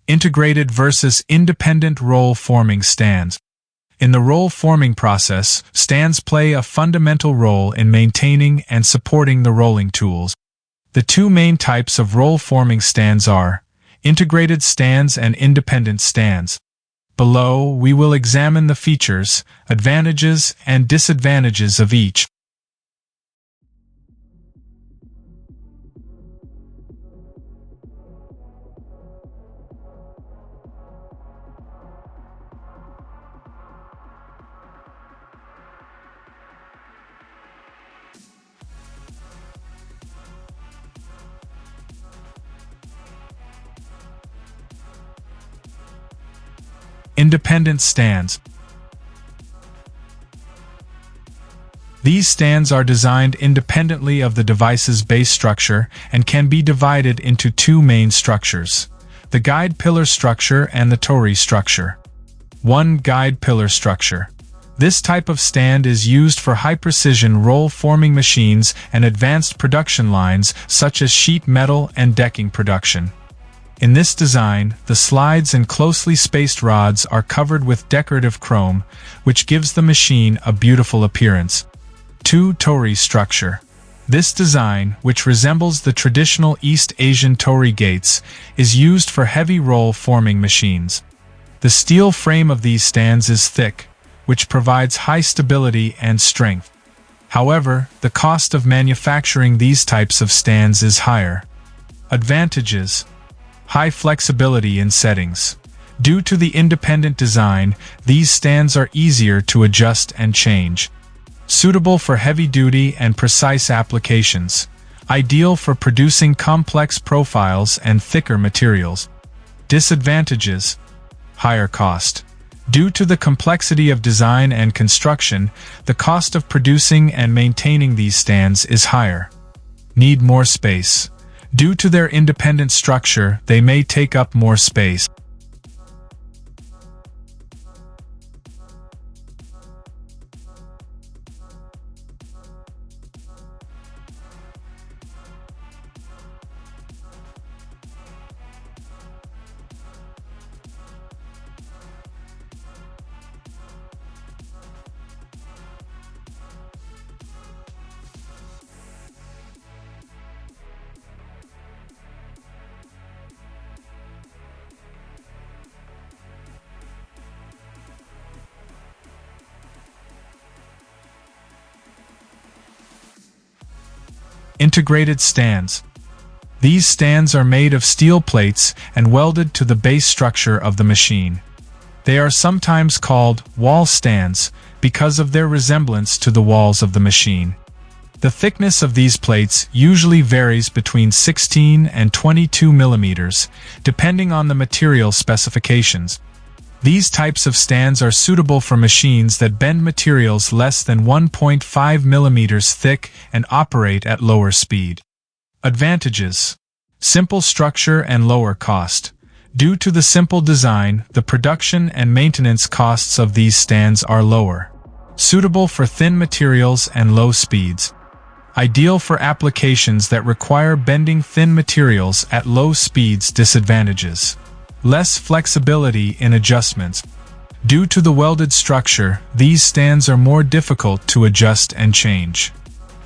Integrated versus independent roll-forming stands. In the roll-forming process, stands play a fundamental role in maintaining and supporting the rolling tools. The two main types of roll-forming stands are integrated stands and independent stands. Below, we will examine the features, advantages, and disadvantages of each. Independent stands. These stands are designed independently of the device's base structure and can be divided into two main structures: the guide pillar structure and the tori structure. 1. Guide pillar structure. This type of stand is used for high-precision roll-forming machines and advanced production lines such as sheet metal and decking production. In this design, the slides and closely spaced rods are covered with decorative chrome, which gives the machine a beautiful appearance. 2. Tori structure. This design, which resembles the traditional East Asian tori gates, is used for heavy roll-forming machines. The steel frame of these stands is thick, which provides high stability and strength. However, the cost of manufacturing these types of stands is higher. Advantages: high flexibility in settings. Due to the independent design, these stands are easier to adjust and change. Suitable for heavy-duty and precise applications. Ideal for producing complex profiles and thicker materials. Disadvantages: higher cost. Due to the complexity of design and construction, the cost of producing and maintaining these stands is higher. Need more space. Due to their independent structure, they may take up more space. Integrated stands. These stands are made of steel plates and welded to the base structure of the machine. They are sometimes called wall stands because of their resemblance to the walls of the machine. The thickness of these plates usually varies between 16 and 22 millimeters, depending on the material specifications. These types of stands are suitable for machines that bend materials less than 1.5 millimeters thick and operate at lower speed. Advantages: simple structure and lower cost. Due to the simple design, the production and maintenance costs of these stands are lower. Suitable for thin materials and low speeds. Ideal for applications that require bending thin materials at low speeds. Disadvantages: less flexibility in adjustments. Due to the welded structure, these stands are more difficult to adjust and change.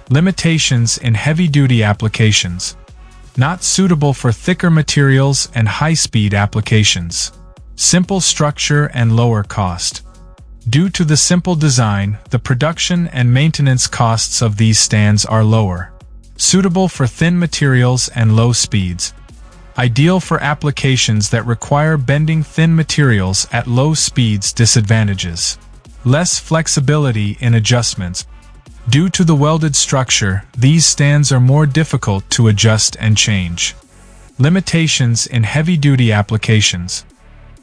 Limitations in heavy-duty applications. Not suitable for thicker materials and high-speed applications. Simple structure and lower cost. Due to the simple design, the production and maintenance costs of these stands are lower. Suitable for thin materials and low speeds. Ideal for applications that require bending thin materials at low speeds. Disadvantages: less flexibility in adjustments. Due to the welded structure, these stands are more difficult to adjust and change. Limitations in heavy-duty applications.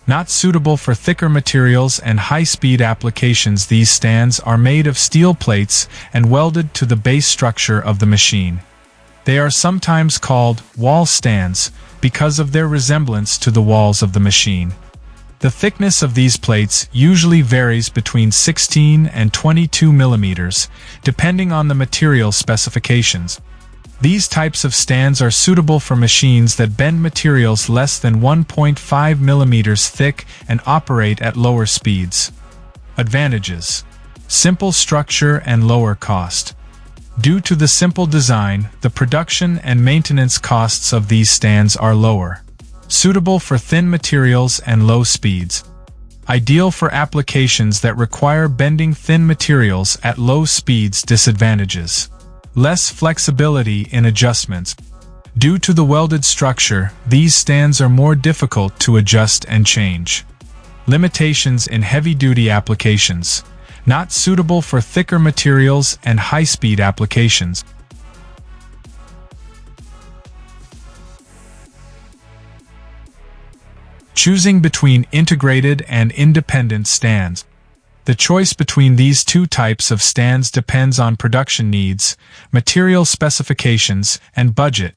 Not suitable for thicker materials and high-speed applications. These stands are made of steel plates and welded to the base structure of the machine. They are sometimes called wall stands because of their resemblance to the walls of the machine. The thickness of these plates usually varies between 16 and 22 millimeters, depending on the material specifications. These types of stands are suitable for machines that bend materials less than 1.5 millimeters thick and operate at lower speeds. Advantages: simple structure and lower cost. Due to the simple design, the production and maintenance costs of these stands are lower. Suitable for thin materials and low speeds. Ideal for applications that require bending thin materials at low speeds. Disadvantages: less flexibility in adjustments. Due to the welded structure, these stands are more difficult to adjust and change. Limitations in heavy-duty applications. Not suitable for thicker materials and high-speed applications. Choosing between integrated and independent stands. The choice between these two types of stands depends on production needs, material specifications, and budget.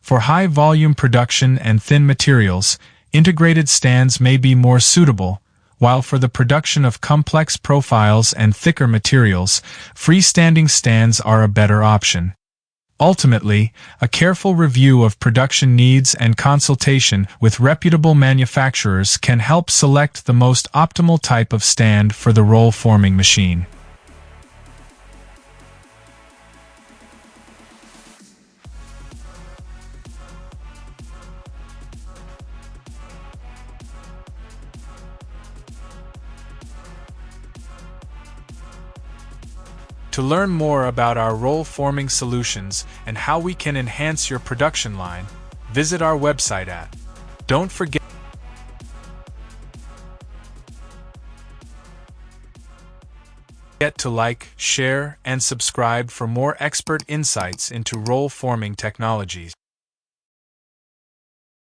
For high-volume production and thin materials, integrated stands may be more suitable, while for the production of complex profiles and thicker materials, freestanding stands are a better option. Ultimately, a careful review of production needs and consultation with reputable manufacturers can help select the most optimal type of stand for the roll forming machine. To learn more about our roll forming solutions and how we can enhance your production line, visit our website at. Don't forget to like, share, and subscribe for more expert insights into roll forming technologies.